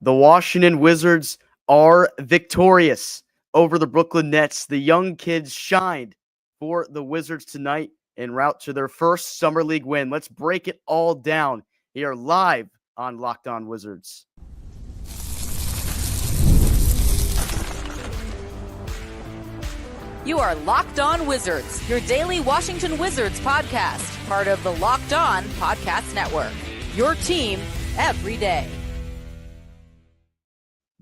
The Washington Wizards are victorious over the Brooklyn Nets. The young kids shined for the Wizards tonight en route to their first Summer League win. Let's break it all down here live on Locked On Wizards. You are Locked On Wizards, your daily Washington Wizards podcast, part of the Locked On Podcast Network. Your team every day.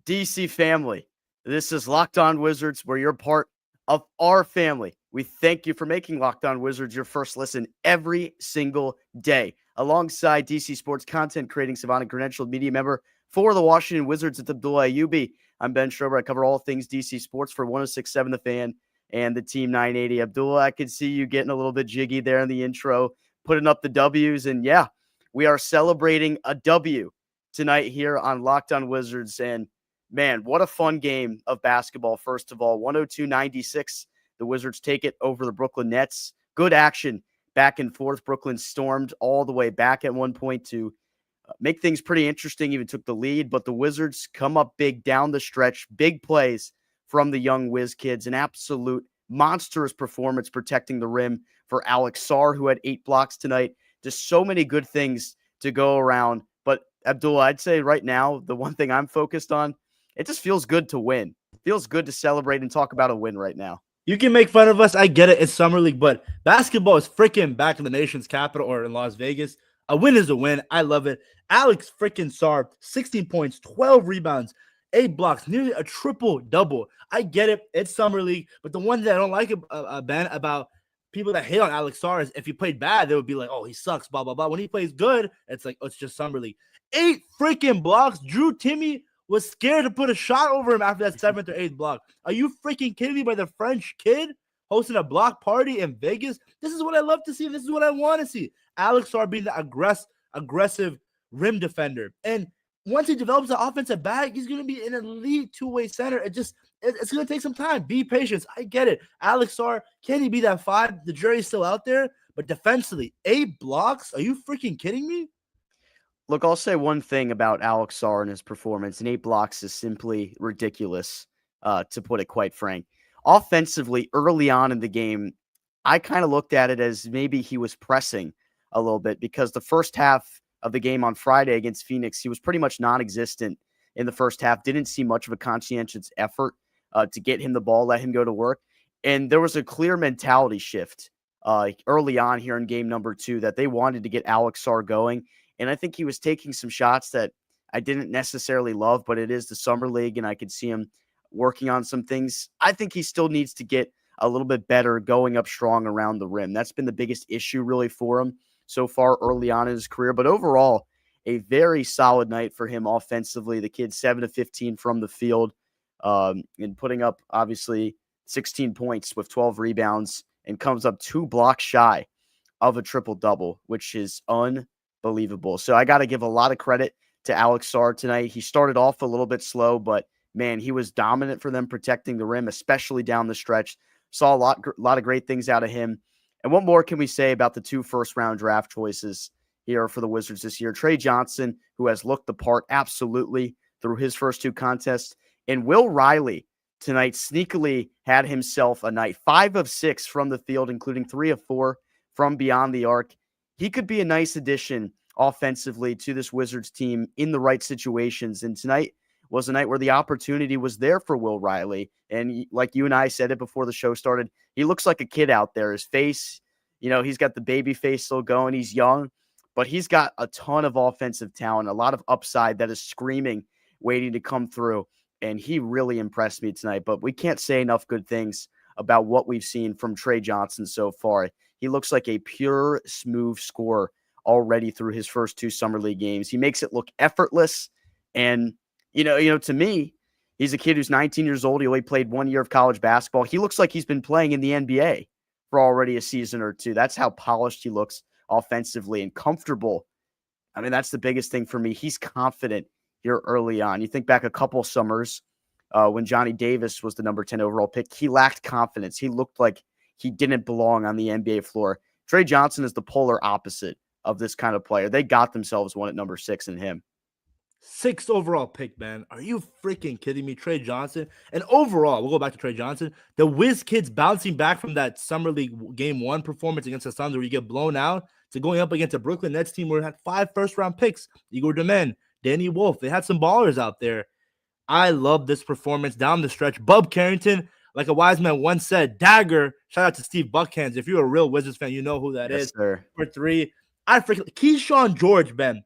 DC family, this is Locked On Wizards, where you're part of our family. We thank you for making Locked On Wizards your first listen every single day. Alongside DC Sports content creating savant and credentialed media member for the Washington Wizards at Abdullah and Ben. I'm Ben Schrober. I cover all things DC Sports for 106.7 The Fan and the Team 980. Abdullah, I could see you getting a little bit jiggy there in the intro, putting up the W's. And yeah, we are celebrating a W tonight here on Locked On Wizards. And man, what a fun game of basketball. First of all, 102-96. The Wizards take it over the Brooklyn Nets. Good action back and forth. Brooklyn stormed all the way back at one point to make things pretty interesting, even took the lead. But the Wizards come up big down the stretch. Big plays from the young Wiz kids. An absolute monstrous performance protecting the rim for Alex Sarr, who had 8 blocks tonight. Just so many good things to go around. But Abdullah, I'd say right now, the one thing I'm focused on, it just feels good to win. It feels good to celebrate and talk about a win right now. You can make fun of us. I get it. It's Summer League, but basketball is freaking back in the nation's capital or in Las Vegas. A win is a win. I love it. Alex freaking Sarr, 16 points, 12 rebounds, 8 blocks, nearly a triple-double. I get it. It's Summer League, but the one that I don't like, Ben, about people that hate on Alex Sarr is if he played bad, they would be like, oh, he sucks, blah, blah, blah. When he plays good, it's like, oh, it's just Summer League. 8 freaking blocks. Drew Timme was scared to put a shot over him after that 7th or 8th block. Are you freaking kidding me? By the French kid hosting a block party in Vegas? This is what I love to see. This is what I want to see. Alex Sarr being the aggressive rim defender. And once he develops the offensive bag, he's going to be an elite two-way center. It's going to take some time. Be patient. I get it. Alex Sarr, can he be that 5? The jury's still out there. But defensively, 8 blocks? Are you freaking kidding me? Look, I'll say one thing about Alex Sarr and his performance, and 8 blocks is simply ridiculous, to put it quite frank. Offensively, early on in the game, I kind of looked at it as maybe he was pressing a little bit because the first half of the game on Friday against Phoenix, he was pretty much non-existent in the first half. Didn't see much of a conscientious effort to get him the ball, let him go to work. And there was a clear mentality shift early on here in game number 2 that they wanted to get Alex Sarr going. And I think he was taking some shots that I didn't necessarily love, but it is the Summer League, and I could see him working on some things. I think he still needs to get a little bit better going up strong around the rim. That's been the biggest issue really for him so far early on in his career. But overall, a very solid night for him offensively. The kid 7 of 15 from the field and putting up, obviously, 16 points with 12 rebounds and comes up 2 blocks shy of a triple-double, which is unbelievable. So I got to give a lot of credit to Alex Sarr tonight. He started off a little bit slow, but man, he was dominant for them protecting the rim, especially down the stretch. Saw a lot of great things out of him. And what more can we say about the 2 first-round draft choices here for the Wizards this year? Tre Johnson, who has looked the part absolutely through his first 2 contests, and Will Riley tonight sneakily had himself a night. 5 of 6 from the field, including 3 of 4 from beyond the arc. He could be a nice addition offensively to this Wizards team in the right situations. And tonight was a night where the opportunity was there for Will Riley. And like you and I said it before the show started, he looks like a kid out there. His face, he's got the baby face still going. He's young, but he's got a ton of offensive talent, a lot of upside that is screaming, waiting to come through. And he really impressed me tonight. But we can't say enough good things about what we've seen from Tre Johnson so far. He looks like a pure, smooth scorer already through his first 2 Summer League games. He makes it look effortless. And, to me, he's a kid who's 19 years old. He only played 1 year of college basketball. He looks like he's been playing in the NBA for already a season or 2. That's how polished he looks offensively and comfortable. I mean, that's the biggest thing for me. He's confident here early on. You think back a couple summers when Johnny Davis was the number 10 overall pick, he lacked confidence. He looked like he didn't belong on the NBA floor. Tre Johnson is the polar opposite of this kind of player. They got themselves one at number 6 in him. 6th overall pick, man. Are you freaking kidding me? Tre Johnson. And overall, we'll go back to Tre Johnson. The Wiz kids bouncing back from that Summer League Game 1 performance against the Suns where you get blown out to going up against a Brooklyn Nets team where it had 5 first-round picks. Igor Demen, Danny Wolf. They had some ballers out there. I love this performance down the stretch. Bub Carrington, like a wise man once said, dagger. Shout out to Steve Buckhands. If you're a real Wizards fan, you know who that Yes, is. sir. For 3. I freaking Keyshawn George, Ben.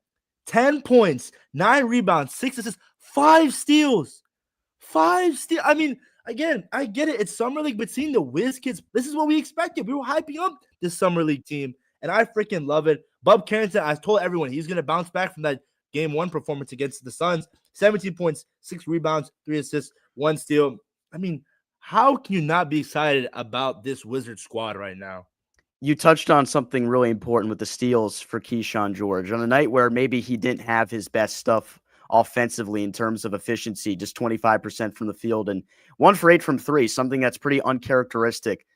10 points, 9 rebounds, 6 assists, 5 steals. 5 steals. I mean, again, I get it. It's Summer League, but seeing the Wiz kids, this is what we expected. We were hyping up this Summer League team, and I freaking love it. Bub Carrington, I told everyone he's going to bounce back from that Game 1 performance against the Suns. 17 points, 6 rebounds, 3 assists, 1 steal. I mean, how can you not be excited about this Wizard squad right now? You touched on something really important with the steals for Keyshawn George. On a night where maybe he didn't have his best stuff offensively in terms of efficiency, just 25% from the field and 1 for 8 from 3, something that's pretty uncharacteristic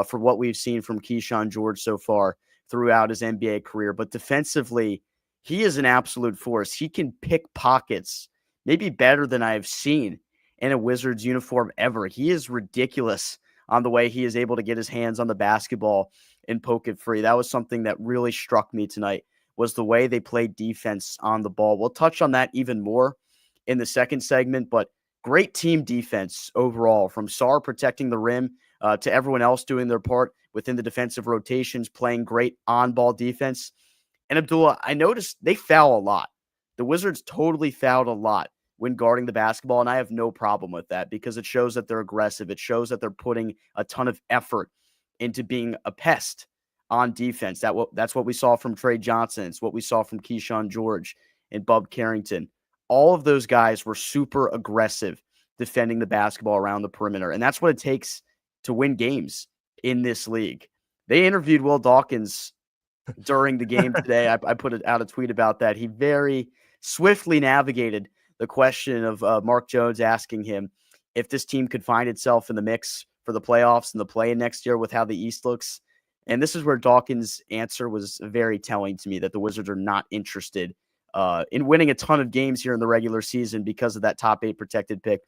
for what we've seen from Keyshawn George so far throughout his NBA career. But defensively, he is an absolute force. He can pick pockets, maybe better than I've seen in a Wizards uniform ever. He is ridiculous on the way he is able to get his hands on the basketball and poke it free. That was something that really struck me tonight, was the way they played defense on the ball. We'll touch on that even more in the second segment, but great team defense overall, from Sarr protecting the rim to everyone else doing their part within the defensive rotations, playing great on-ball defense. And Abdullah, I noticed they foul a lot. The Wizards totally fouled a lot when guarding the basketball, and I have no problem with that because it shows that they're aggressive. It shows that they're putting a ton of effort into being a pest on defense. That's what we saw from Tre Johnson. It's what we saw from Keyshawn George and Bub Carrington. All of those guys were super aggressive defending the basketball around the perimeter, and that's what it takes to win games in this league. They interviewed Will Dawkins during the game today. I put out a tweet about that. He very swiftly navigated the question of Mark Jones asking him if this team could find itself in the mix for the playoffs and the play-in next year with how the East looks. And this is where Dawkins' answer was very telling to me, that the Wizards are not interested in winning a ton of games here in the regular season because of that top 8 protected pick.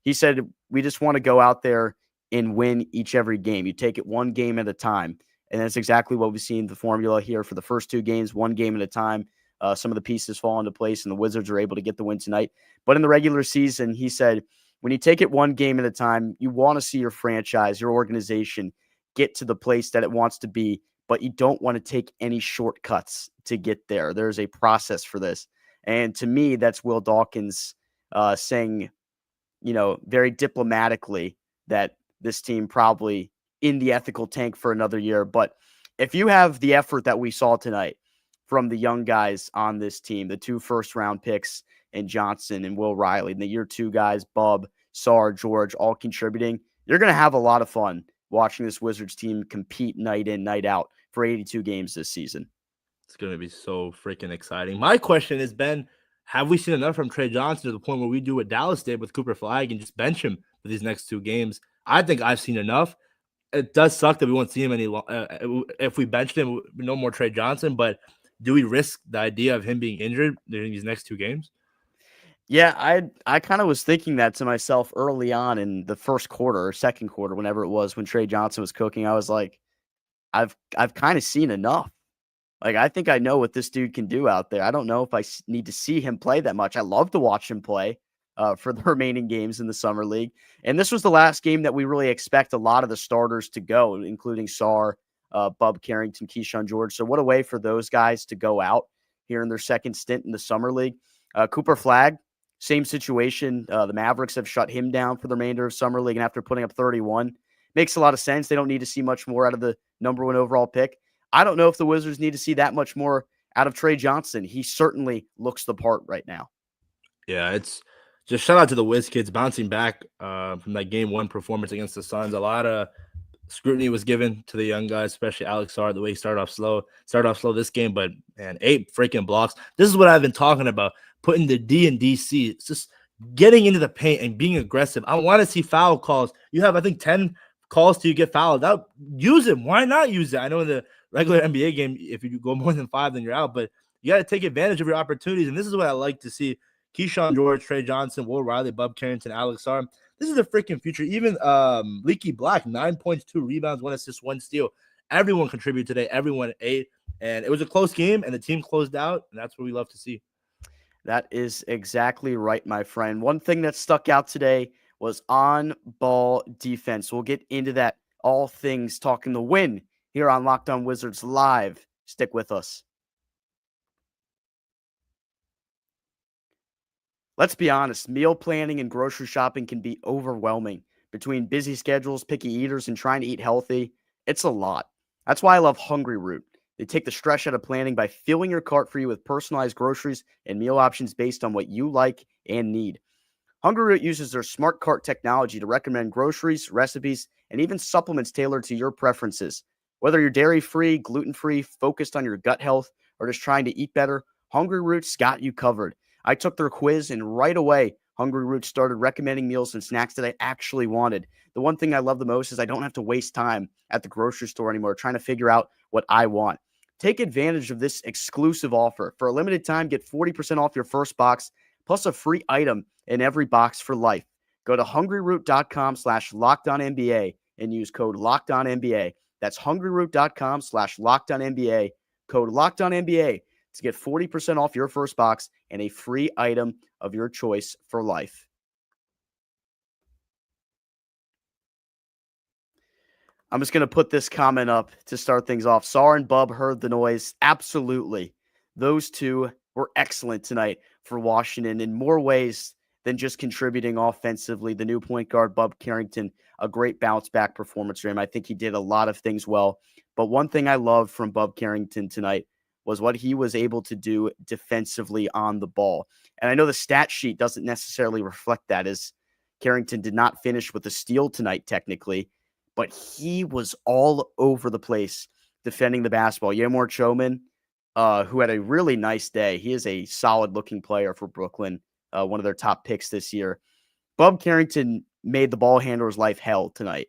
He said, we just want to go out there and win every game. You take it one game at a time. And that's exactly what we've seen the formula here for the first 2 games, one game at a time. Some of the pieces fall into place, and the Wizards are able to get the win tonight. But in the regular season, he said, when you take it one game at a time, you want to see your franchise, your organization get to the place that it wants to be, but you don't want to take any shortcuts to get there. There's a process for this. And to me, that's Will Dawkins saying, very diplomatically that this team probably in the ethical tank for another year. But if you have the effort that we saw tonight from the young guys on this team, the 2 first-round picks and Johnson and Will Riley, and the year 2 guys, Bub, Sarr, George, all contributing, you're going to have a lot of fun watching this Wizards team compete night in, night out for 82 games this season. It's going to be so freaking exciting. My question is, Ben, have we seen enough from Tre Johnson to the point where we do what Dallas did with Cooper Flag and just bench him for these next 2 games? I think I've seen enough. It does suck that we won't see him any if we benched him, no more Tre Johnson, but do we risk the idea of him being injured during these next 2 games? Yeah, I kind of was thinking that to myself early on in the first quarter or second quarter, whenever it was when Tre Johnson was cooking. I was like, I've kind of seen enough. Like, I think I know what this dude can do out there. I don't know if I need to see him play that much. I love to watch him play for the remaining games in the Summer League. And this was the last game that we really expect a lot of the starters to go, including Sarr, Bub Carrington, Keyshawn George. So what a way for those guys to go out here in their second stint in the Summer League. Cooper Flag, same situation. The Mavericks have shut him down for the remainder of Summer League, and after putting up 31, makes a lot of sense. They don't need to see much more out of the number 1 overall pick. I don't know if the Wizards need to see that much more out of Tre Johnson. He certainly looks the part right now. Yeah, it's just shout out to the Wiz kids bouncing back from that Game 1 performance against the Suns. A lot of scrutiny was given to the young guys, especially Alex Sarr, the way he started off slow this game, but man, 8 freaking blocks. This is what I've been talking about, putting the D in DC. It's just getting into the paint and being aggressive. I want to see foul calls. You have, I think, 10 calls till you get fouled out. Use it. Why not use it? I know in the regular NBA game, if you go more than 5, then you're out, but you got to take advantage of your opportunities. And this is what I like to see. Keyshawn George, Tre Johnson, Will Riley, Bub Carrington, Alex Sarr. This is the freaking future. Even Leaky Black, 9 points, 2 rebounds, 1 assist, 1 steal. Everyone contributed today. Everyone ate. And it was a close game, and the team closed out, and that's what we love to see. That is exactly right, my friend. One thing that stuck out today was on-ball defense. We'll get into that, all things talking the win here on Locked On Wizards Live. Stick with us. Let's be honest, meal planning and grocery shopping can be overwhelming. Between busy schedules, picky eaters, and trying to eat healthy, it's a lot. That's why I love Hungryroot. They take the stress out of planning by filling your cart for you with personalized groceries and meal options based on what you like and need. Hungryroot uses their smart cart technology to recommend groceries, recipes, and even supplements tailored to your preferences. Whether you're dairy-free, gluten-free, focused on your gut health, or just trying to eat better, Hungryroot's got you covered. I took their quiz, and right away, Hungryroot started recommending meals and snacks that I actually wanted. The one thing I love the most is I don't have to waste time at the grocery store anymore trying to figure out what I want. Take advantage of this exclusive offer. For a limited time, get 40% off your first box, plus a free item in every box for life. Go to hungryroot.com/LockedOnNBA and use code LockedOnNBA. That's hungryroot.com/LockedOnNBA, code LockedOnNBA to get 40% off your first box and a free item of your choice for life. I'm just going to put this comment up to start things off. Sarr and Bub heard the noise. Absolutely. Those two were excellent tonight for Washington in more ways than just contributing offensively. The new point guard, Bub Carrington, a great bounce back performance for him. I think he did a lot of things well. But one thing I loved from Bub Carrington tonight was what he was able to do defensively on the ball. And I know the stat sheet doesn't necessarily reflect that, as Carrington did not finish with a steal tonight technically, but he was all over the place defending the basketball. Yamor Choman, who had a really nice day. He is a solid-looking player for Brooklyn, one of their top picks this year. Bub Carrington made the ball handler's life hell tonight.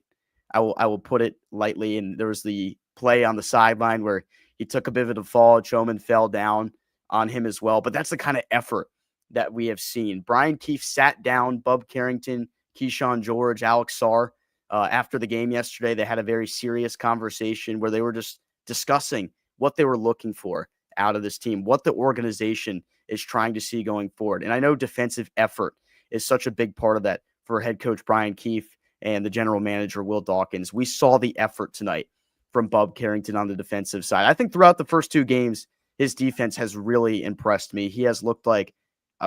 I will put it lightly. And there was the play on the sideline where he took a bit of a fall. Choman fell down on him as well. But that's the kind of effort that we have seen. Brian Keefe sat down Bub Carrington, Keyshawn George, Alex Sarr. After the game yesterday, they had a very serious conversation where they were just discussing what they were looking for out of this team, what the organization is trying to see going forward. And I know defensive effort is such a big part of that for head coach Brian Keefe and the general manager Will Dawkins. We saw the effort tonight from Bub Carrington on the defensive side. I think throughout the first two games, his defense has really impressed me. He has looked like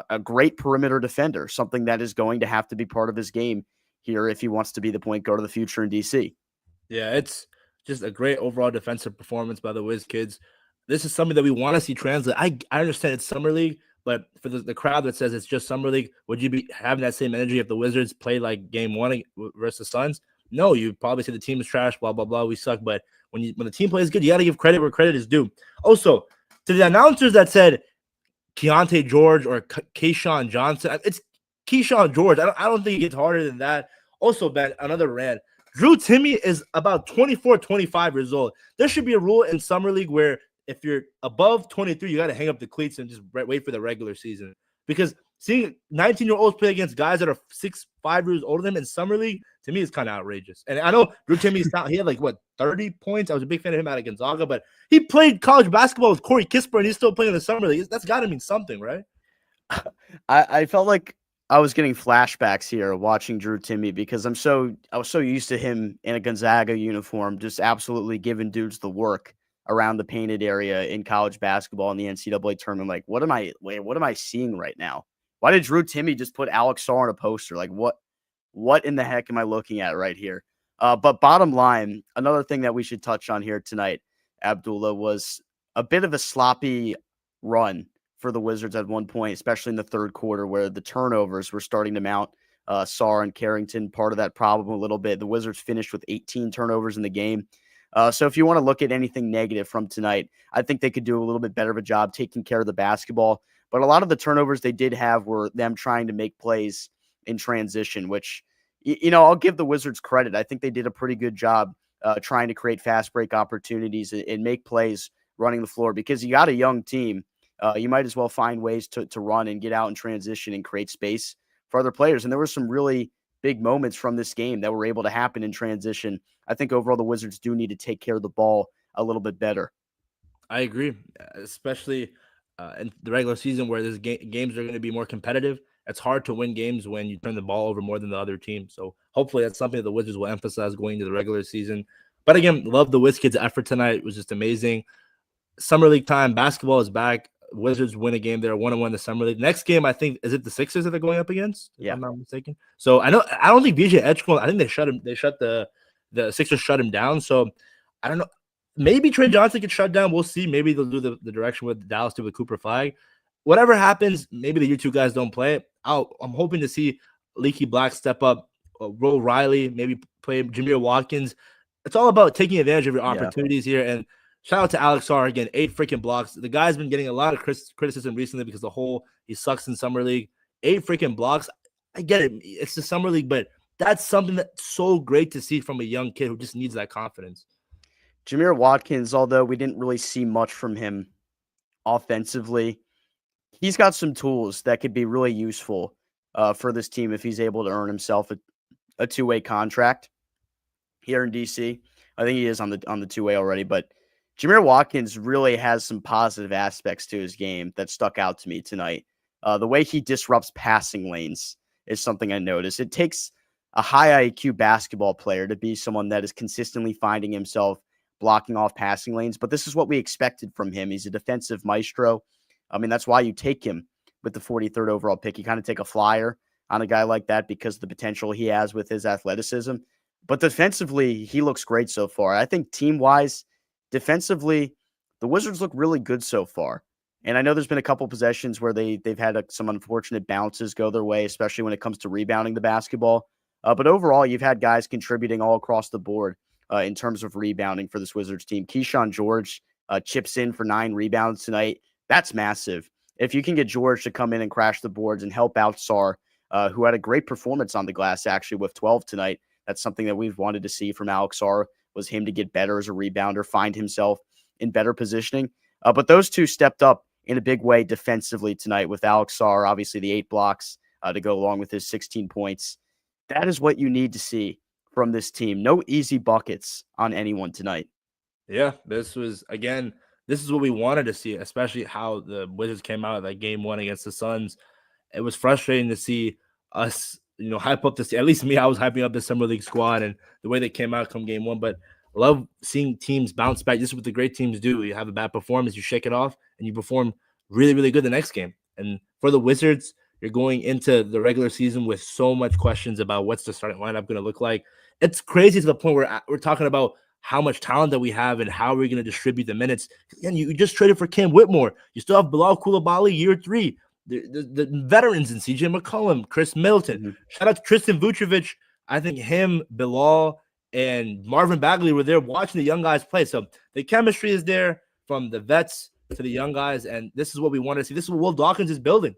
a great perimeter defender, something that is going to have to be part of his game here if he wants to be the point guard of the future in DC. Yeah, it's just a great overall defensive performance by the Wiz kids. This is something that we want to see translate. I understand it's Summer League, but for the crowd that says it's just Summer League, would you be having that same energy if the Wizards played like game one versus the Suns? No, you'd probably say the team is trash, blah, blah, blah, we suck. But when the team plays good, you got to give credit where credit is due. Also, to the announcers that said Keontae George or Keyshawn Johnson, it's Keyshawn George. I don't think it gets harder than that. Also, Ben, another rant. Drew Timme is about 24, 25 years old. There should be a rule in Summer League where if you're above 23, you got to hang up the cleats and just wait for the regular season. Because seeing 19-year-olds play against guys that are 5 years older than them in Summer League, to me, is kind of outrageous. And I know Drew Timme, he had 30 points. I was a big fan of him out of Gonzaga, but he played college basketball with Corey Kispert, and he's still playing in the Summer League. That's got to mean something, right? I felt like I was getting flashbacks here watching Drew Timme because I was so used to him in a Gonzaga uniform, just absolutely giving dudes the work around the painted area in college basketball in the NCAA tournament. Like, what am I seeing right now? Why did Drew Timme just put Alex Sarr on a poster? Like, what in the heck am I looking at right here? But bottom line, another thing that we should touch on here tonight, Abdullah, was a bit of a sloppy run for the Wizards at one point, especially in the third quarter where the turnovers were starting to mount. Sarr and Carrington, part of that problem a little bit. The Wizards finished with 18 turnovers in the game. So if you want to look at anything negative from tonight, I think they could do a little bit better of a job taking care of the basketball. But a lot of the turnovers they did have were them trying to make plays in transition, which, I'll give the Wizards credit. I think they did a pretty good job trying to create fast break opportunities and make plays running the floor because you got a young team you might as well find ways to run and get out and transition and create space for other players. And there were some really big moments from this game that were able to happen in transition. I think overall the Wizards do need to take care of the ball a little bit better. I agree, especially in the regular season where this games are going to be more competitive. It's hard to win games when you turn the ball over more than the other team. So hopefully that's something that the Wizards will emphasize going into the regular season. But again, love the Wiz kids' effort tonight. It was just amazing. Summer League time. Basketball is back. Wizards win a game. They're 1-1 the Summer League. Next game, I think, is it the Sixers that they're going up against? If I'm not mistaken. So I don't think BJ Edgecombe, I think they shut him. They shut the Sixers shut him down. So I don't know. Maybe Tre Johnson gets shut down. We'll see. Maybe they'll do the direction with Dallas do with Cooper Flag. Whatever happens, maybe the two guys don't play. I'm hoping to see Leaky Black step up, Roll Riley, maybe play Jameer Watkins. It's all about taking advantage of your opportunities here. And shout out to Alex Sarr again, 8 freaking blocks. The guy's been getting a lot of criticism recently because he sucks in Summer League. 8 freaking blocks. I get it. It's the Summer League, but that's something that's so great to see from a young kid who just needs that confidence. Jameer Watkins, although we didn't really see much from him offensively, he's got some tools that could be really useful for this team if he's able to earn himself a two-way contract here in DC. I think he is on the two-way already, but Jameer Watkins really has some positive aspects to his game that stuck out to me tonight. The way he disrupts passing lanes is something I noticed. It takes a high IQ basketball player to be someone that is consistently finding himself blocking off passing lanes, but this is what we expected from him. He's a defensive maestro. I mean, that's why you take him with the 43rd overall pick. You kind of take a flyer on a guy like that because of the potential he has with his athleticism. But defensively, he looks great so far. I think team-wise, defensively, the Wizards look really good so far. And I know there's been a couple possessions where they've had some unfortunate bounces go their way, especially when it comes to rebounding the basketball. But overall, you've had guys contributing all across the board in terms of rebounding for this Wizards team. Keyshawn George chips in for 9 rebounds tonight. That's massive. If you can get George to come in and crash the boards and help out Sarr, who had a great performance on the glass, actually, with 12 tonight, that's something that we've wanted to see from Alex Sarr, was him to get better as a rebounder, find himself in better positioning. But those two stepped up in a big way defensively tonight with Alex Sarr, obviously the 8 blocks to go along with his 16 points. That is what you need to see from this team. No easy buckets on anyone tonight. Yeah, this is what we wanted to see, especially how the Wizards came out of that game 1 against the Suns. It was frustrating to see us, hype up this. At least me, I was hyping up the Summer League squad and the way they came out come game 1. But I love seeing teams bounce back. This is what the great teams do. You have a bad performance, you shake it off, and you perform really, really good the next game. And for the Wizards, you're going into the regular season with so much questions about what's the starting lineup going to look like. It's crazy to the point where we're talking about how much talent that we have and how we're going to distribute the minutes. And you just traded for Cam Whitmore. You still have Bilal Coulibaly year 3. The veterans in CJ McCollum, Chris Middleton. Mm-hmm. Shout out to Tristan Vucevic. I think him, Bilal, and Marvin Bagley were there watching the young guys play. So the chemistry is there from the vets to the young guys, and this is what we want to see. This is what Will Dawkins is building.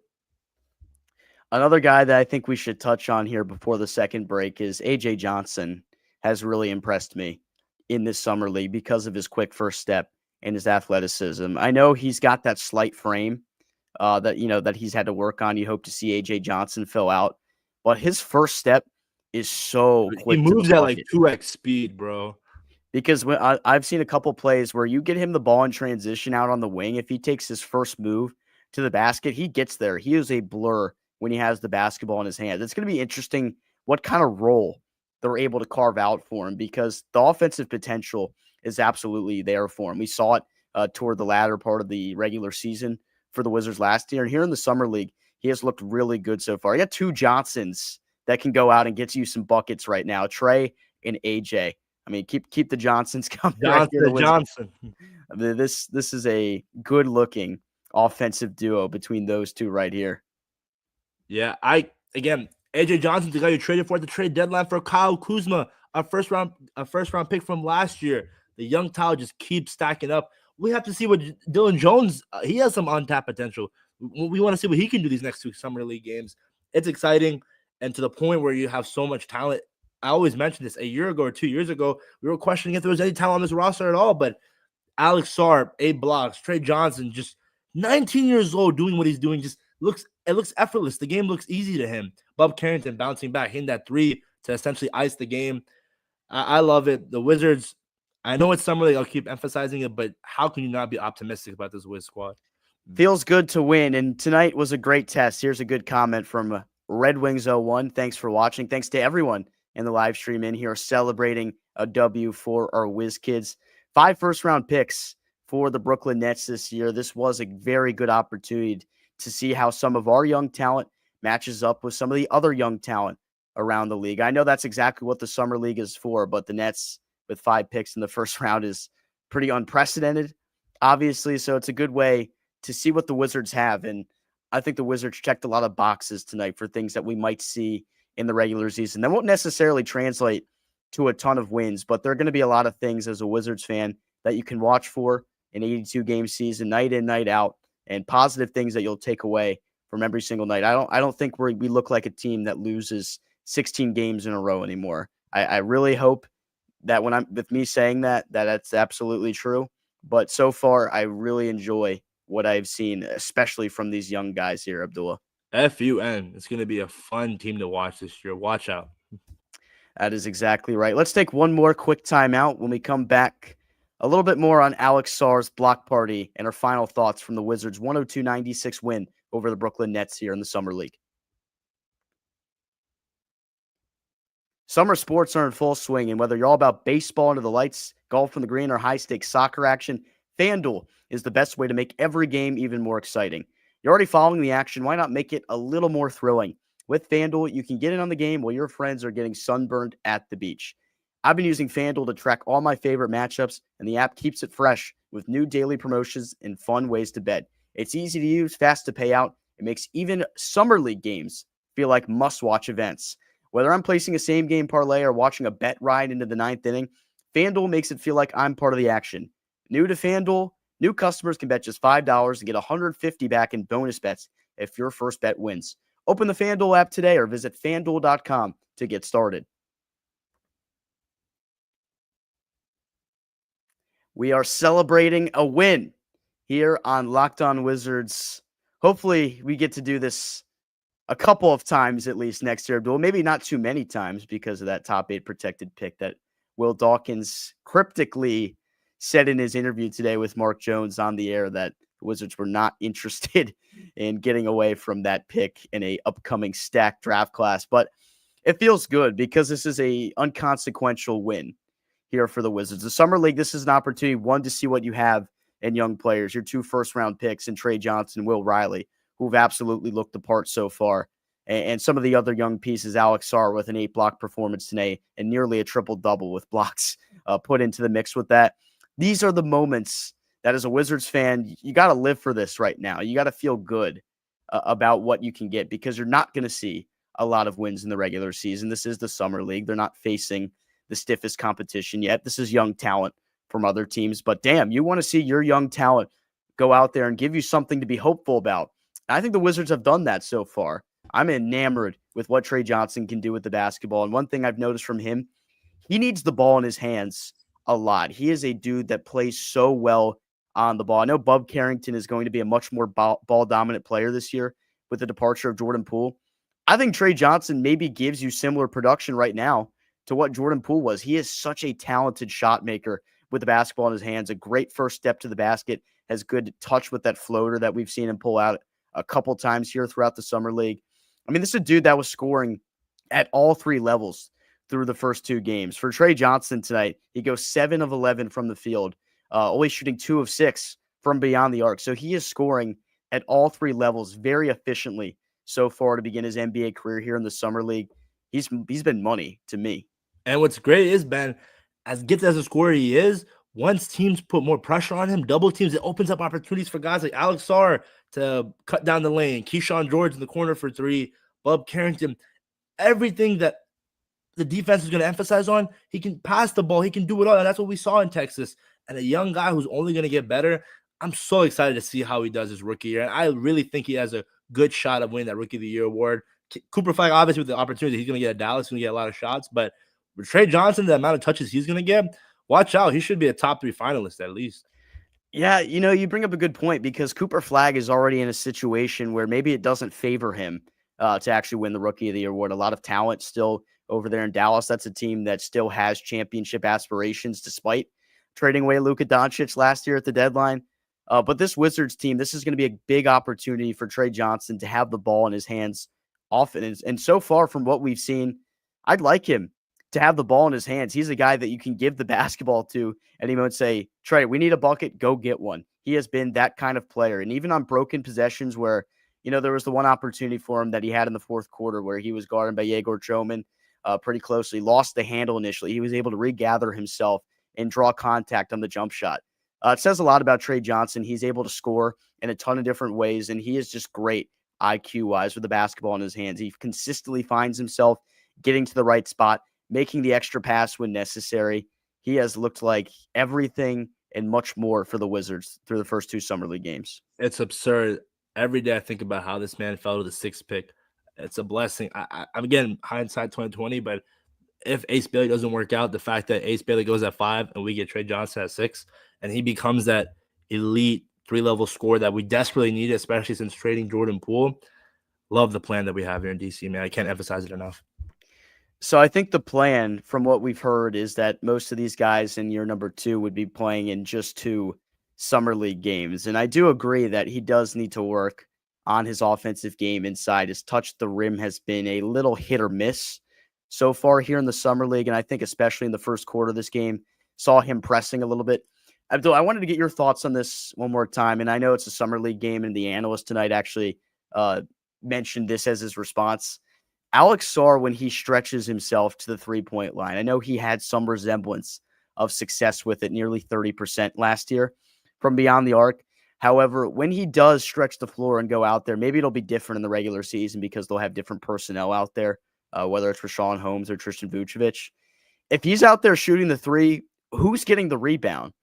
Another guy that I think we should touch on here before the second break is AJ Johnson. Has really impressed me in this Summer League because of his quick first step and his athleticism. I know he's got that slight frame that he's had to work on. You hope to see AJ Johnson fill out, but his first step is so quick. He moves at like 2x speed, bro. Because when I've seen a couple plays where you get him the ball in transition out on the wing. If he takes his first move to the basket, he gets there. He is a blur when he has the basketball in his hands. It's going to be interesting what kind of role they're able to carve out for him, because the offensive potential is absolutely there for him. We saw it toward the latter part of the regular season for the Wizards last year. And here in the Summer League, he has looked really good so far. You got 2 Johnsons that can go out and get you some buckets right now, Trey and AJ. I mean, keep the Johnsons coming. Johnson. I mean, this is a good-looking offensive duo between those two right here. Yeah, AJ Johnson's the guy you traded for at the trade deadline for Kyle Kuzma, a first round pick from last year. The young talent just keeps stacking up. We have to see what Dylan Jones. He has some untapped potential. We want to see what he can do these next 2 Summer League games. It's exciting, and to the point where you have so much talent. I always mention this. A year ago or 2 years ago, we were questioning if there was any talent on this roster at all. But Alex Sarr, 8 blocks, Tre Johnson, just 19 years old, doing what he's doing, it looks effortless. The game looks easy to him. Bob Carrington bouncing back, hitting that three to essentially ice the game. I love it. The Wizards, I know it's summer league, I'll keep emphasizing it, but how can you not be optimistic about this Wiz squad? Feels good to win, and tonight was a great test. Here's a good comment from Red Wings 01. Thanks for watching. Thanks to everyone in the live stream in here celebrating a W for our Wiz Kids. 5 first-round picks for the Brooklyn Nets this year. This was a very good opportunity to see how some of our young talent matches up with some of the other young talent around the league. I know that's exactly what the Summer League is for, but the Nets with 5 picks in the first round is pretty unprecedented, obviously. So it's a good way to see what the Wizards have. And I think the Wizards checked a lot of boxes tonight for things that we might see in the regular season. That won't necessarily translate to a ton of wins, but there are going to be a lot of things as a Wizards fan that you can watch for an 82-game season, night in, night out, and positive things that you'll take away from every single night. I don't think we look like a team that loses 16 games in a row anymore. I really hope that when I'm with me saying that's absolutely true. But so far, I really enjoy what I've seen, especially from these young guys here, Abdullah. FUN. It's going to be a fun team to watch this year. Watch out. That is exactly right. Let's take one more quick timeout. When we come back, a little bit more on Alex Sarr's block party and our final thoughts from the Wizards' 102-96 win over the Brooklyn Nets here in the Summer League. Summer sports are in full swing, and whether you're all about baseball under the lights, golf on the green, or high-stakes soccer action, FanDuel is the best way to make every game even more exciting. You're already following the action. Why not make it a little more thrilling? With FanDuel, you can get in on the game while your friends are getting sunburned at the beach. I've been using FanDuel to track all my favorite matchups, and the app keeps it fresh with new daily promotions and fun ways to bet. It's easy to use, fast to pay out. It makes even Summer League games feel like must-watch events. Whether I'm placing a same-game parlay or watching a bet ride into the 9th inning, FanDuel makes it feel like I'm part of the action. New to FanDuel, new customers can bet just $5 and get $150 back in bonus bets if your first bet wins. Open the FanDuel app today or visit FanDuel.com to get started. We are celebrating a win here on Locked On Wizards. Hopefully, we get to do this a couple of times at least next year, Abdul. Maybe not too many times because of that top 8 protected pick that Will Dawkins cryptically said in his interview today with Mark Jones on the air that the Wizards were not interested in getting away from that pick in a upcoming stacked draft class. But it feels good because this is a unconsequential win here for the Wizards. The Summer League, this is an opportunity, one, to see what you have in young players, your 2 first-round picks in Tre Johnson and Will Riley, who've absolutely looked the part so far. And some of the other young pieces, Alex Sarr with an 8-block performance today and nearly a triple-double with blocks put into the mix with that. These are the moments that as a Wizards fan, you got to live for this right now. You got to feel good about what you can get because you're not going to see a lot of wins in the regular season. This is the Summer League. They're not facing the stiffest competition yet. This is young talent from other teams. But damn, you want to see your young talent go out there and give you something to be hopeful about. I think the Wizards have done that so far. I'm enamored with what Tre Johnson can do with the basketball. And one thing I've noticed from him, he needs the ball in his hands a lot. He is a dude that plays so well on the ball. I know Bob Carrington is going to be a much more ball-dominant player this year with the departure of Jordan Poole. I think Tre Johnson maybe gives you similar production right now to what Jordan Poole was. He is such a talented shot maker with the basketball in his hands, a great first step to the basket, has good touch with that floater that we've seen him pull out a couple times here throughout the Summer League. I mean, this is a dude that was scoring at all 3 levels through the first 2 games. For Tre Johnson tonight, he goes 7 of 11 from the field, only shooting 2 of 6 from beyond the arc. So he is scoring at all 3 levels very efficiently so far to begin his NBA career here in the Summer League. He's been money to me. And what's great is, Ben, as gifted as a scorer he is, once teams put more pressure on him, double teams, it opens up opportunities for guys like Alex Sarr to cut down the lane, Keyshawn George in the corner for 3, Bob Carrington. Everything that the defense is going to emphasize on, he can pass the ball. He can do it all. And that's what we saw in Texas. And a young guy who's only going to get better. I'm so excited to see how he does his rookie year. And I really think he has a good shot of winning that Rookie of the Year award. Cooper Flag, obviously, with the opportunity, he's going to get a Dallas, he's going to get a lot of shots. But with Tre Johnson, the amount of touches he's going to get, watch out. He should be a top 3 finalist at least. Yeah, you bring up a good point because Cooper Flagg is already in a situation where maybe it doesn't favor him to actually win the Rookie of the Year award. A lot of talent still over there in Dallas. That's a team that still has championship aspirations despite trading away Luka Doncic last year at the deadline. But this Wizards team, this is going to be a big opportunity for Tre Johnson to have the ball in his hands often. And so far from what we've seen, I'd like him to have the ball in his hands. He's a guy that you can give the basketball to and he would say, Trey, we need a bucket, go get one. He has been that kind of player. And even on broken possessions where, there was the one opportunity for him that he had in the fourth quarter where he was guarded by Yegor Choman pretty closely, lost the handle initially. He was able to regather himself and draw contact on the jump shot. It says a lot about Trey Johnson. He's able to score in a ton of different ways, and he is just great IQ-wise with the basketball in his hands. He consistently finds himself getting to the right spot, making the extra pass when necessary. He has looked like everything and much more for the Wizards through the first two Summer League games. It's absurd. Every day I think about how this man fell to the sixth pick. It's a blessing. I'm again hindsight 2020, but if Ace Bailey doesn't work out, the fact that Ace Bailey goes at 5 and we get Tre Johnson at 6, and he becomes that elite 3-level scorer that we desperately need, especially since trading Jordan Poole. Love the plan that we have here in DC, man. I can't emphasize it enough. So I think the plan from what we've heard is that most of these guys in year number 2 would be playing in just 2 Summer League games. And I do agree that he does need to work on his offensive game inside. His touch the rim has been a little hit or miss so far here in the Summer League. And I think especially in the first quarter of this game, saw him pressing a little bit. Abdul, I wanted to get your thoughts on this one more time. And I know it's a Summer League game, and the analyst tonight actually mentioned this as his response. Alex Sarr, when he stretches himself to the three-point line, I know he had some resemblance of success with it, nearly 30% last year from beyond the arc. However, when he does stretch the floor and go out there, maybe it'll be different in the regular season because they'll have different personnel out there, whether it's Rashawn Holmes or Tristan Vucevic. If he's out there shooting the three, who's getting the rebound?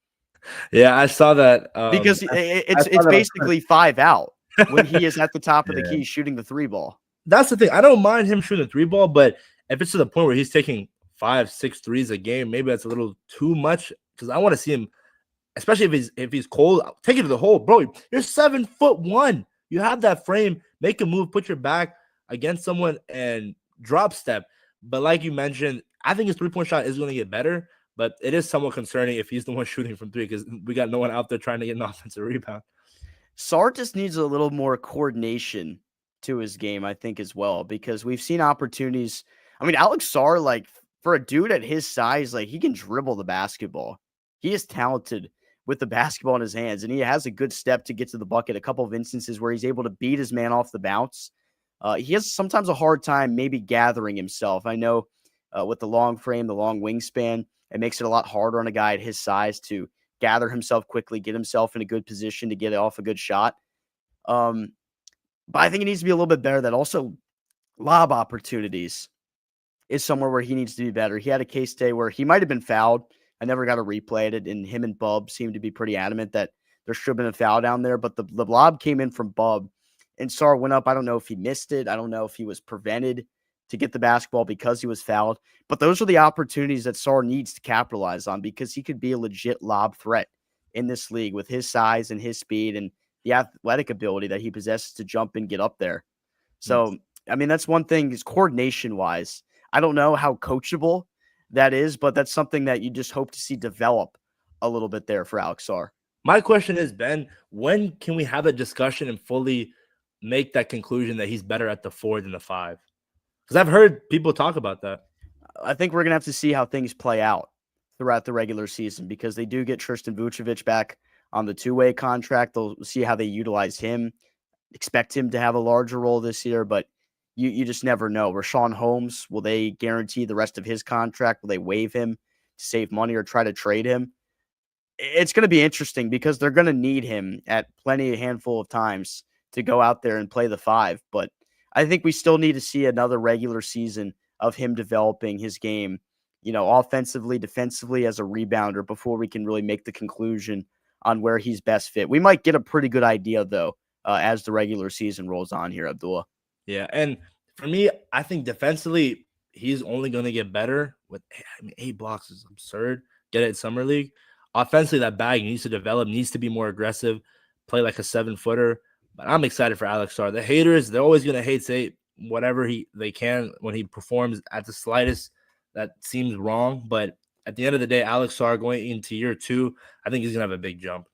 Yeah, I saw that. Because it's basically 5 out when he is at the top of the key shooting the 3 ball. That's the thing. I don't mind him shooting the 3 ball, but if it's to the point where he's taking 5-6 threes a game, maybe that's a little too much because I want to see him, especially if he's cold, take it to the hole. Bro, you're 7'1". You have that frame. Make a move, put your back against someone and drop step. But like you mentioned, I think his 3-point shot is going to get better, but it is somewhat concerning if he's the one shooting from 3 because we got no one out there trying to get an offensive rebound. Sarr just needs a little more coordination to his game, I think, as well, because we've seen opportunities. I mean, Alex Sarr, like, for a dude at his size, like, he can dribble the basketball. He is talented with the basketball in his hands, and he has a good step to get to the bucket. A couple of instances where he's able to beat his man off the bounce. He has sometimes a hard time maybe gathering himself. I know with the long frame, the long wingspan, it makes it a lot harder on a guy at his size to gather himself quickly, get himself in a good position to get off a good shot. But I think he needs to be a little bit better. That also lob opportunities is somewhere where he needs to be better. He had a case today where he might have been fouled. I never got a replay at it, and him and Bub seemed to be pretty adamant that there should have been a foul down there. But the lob came in from Bub, and Sarr went up. I don't know if he missed it. I don't know if he was prevented to get the basketball because he was fouled. But those are the opportunities that Sarr needs to capitalize on because he could be a legit lob threat in this league with his size and his speed and the athletic ability that he possesses to jump and get up there. So, I mean, that's one thing is coordination-wise. I don't know how coachable that is, but that's something that you just hope to see develop a little bit there for Alex Sarr. My question is, Ben, when can we have a discussion and fully make that conclusion that he's better at the 4 than the 5? Because I've heard people talk about that. I think we're going to have to see how things play out throughout the regular season because they do get Tristan Vucevic back on the 2-way contract. They'll see how they utilize him. Expect him to have a larger role this year, but you just never know. Rashawn Holmes, will they guarantee the rest of his contract? Will they waive him to save money or try to trade him? It's going to be interesting because they're going to need him at plenty a handful of times to go out there and play the 5. But I think we still need to see another regular season of him developing his game, offensively, defensively as a rebounder before we can really make the conclusion on where he's best fit. We might get a pretty good idea, though, as the regular season rolls on here, Abdullah. Yeah, and for me, I think defensively, he's only going to get better. 8 blocks is absurd. Get it in Summer League. Offensively, that bag needs to develop, needs to be more aggressive, play like a 7-footer. But I'm excited for Alex Sarr. The haters, they're always going to say whatever they can when he performs at the slightest that seems wrong. But at the end of the day, Alex Sarr going into year 2, I think he's going to have a big jump.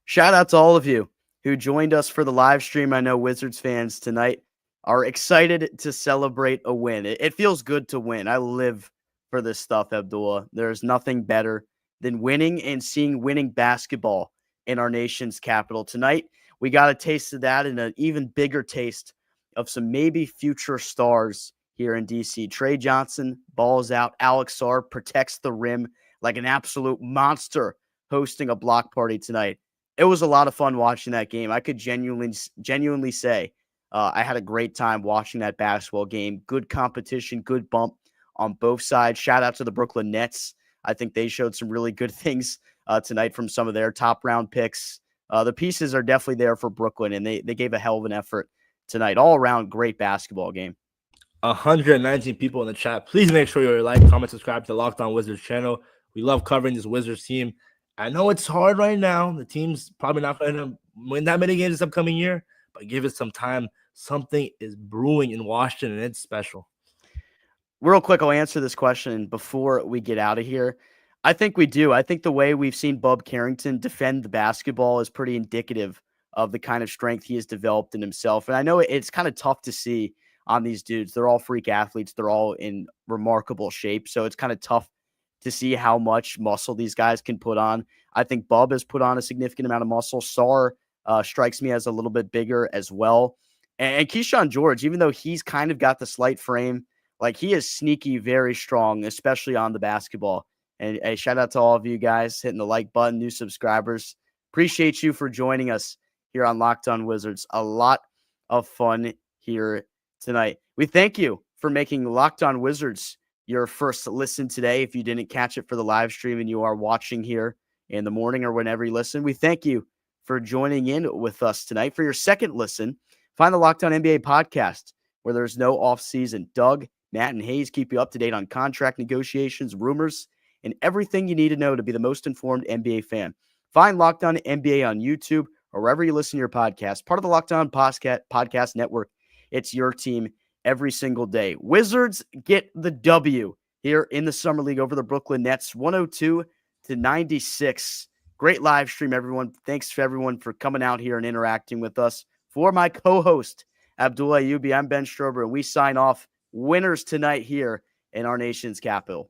Shout out to all of you who joined us for the live stream. I know Wizards fans tonight are excited to celebrate a win. It feels good to win. I live for this stuff, Abdullah. There's nothing better than winning and seeing winning basketball in our nation's capital. Tonight, we got a taste of that and an even bigger taste of some maybe future stars here in DC. Tre Johnson balls out. Alex Sarr protects the rim like an absolute monster hosting a block party tonight. It was a lot of fun watching that game. I could genuinely say I had a great time watching that basketball game. Good competition, good bump on both sides. Shout out to the Brooklyn Nets. I think they showed some really good things tonight from some of their top round picks. The pieces are definitely there for Brooklyn, and they gave a hell of an effort tonight. All around great basketball game. 119 people in the chat. Please make sure you like, comment, subscribe to the Locked On Wizards channel. We love covering this Wizards team. I know it's hard right now. The team's probably not going to win that many games this upcoming year, but give it some time. Something is brewing in Washington, and it's special. Real quick, I'll answer this question before we get out of here. I think we do. I think the way we've seen Bub Carrington defend the basketball is pretty indicative of the kind of strength he has developed in himself. And I know it's kind of tough to see on these dudes. They're all freak athletes. They're all in remarkable shape. So it's kind of tough to see how much muscle these guys can put on. I think Bub has put on a significant amount of muscle. Sarr strikes me as a little bit bigger as well. And Keyshawn George, even though he's kind of got the slight frame, like he is sneaky, very strong, especially on the basketball. And hey, shout out to all of you guys hitting the like button, new subscribers. Appreciate you for joining us here on Locked On Wizards. A lot of fun here tonight. We thank you for making Locked On Wizards your first listen today. If you didn't catch it for the live stream and you are watching here in the morning or whenever you listen, we thank you for joining in with us tonight. For your second listen, find the Locked On NBA podcast where there's no off season. Doug, Matt, and Hayes keep you up to date on contract negotiations, rumors, and everything you need to know to be the most informed NBA fan. Find Locked On NBA on YouTube or wherever you listen to your podcast. Part of the Locked On Podcast Network. It's your team every single day. Wizards get the W here in the Summer League over the Brooklyn Nets, 102-96. Great live stream, everyone. Thanks to everyone for coming out here and interacting with us. For my co-host, Abdullah Ayyubi, I'm Ben Strober, and we sign off winners tonight here in our nation's capital.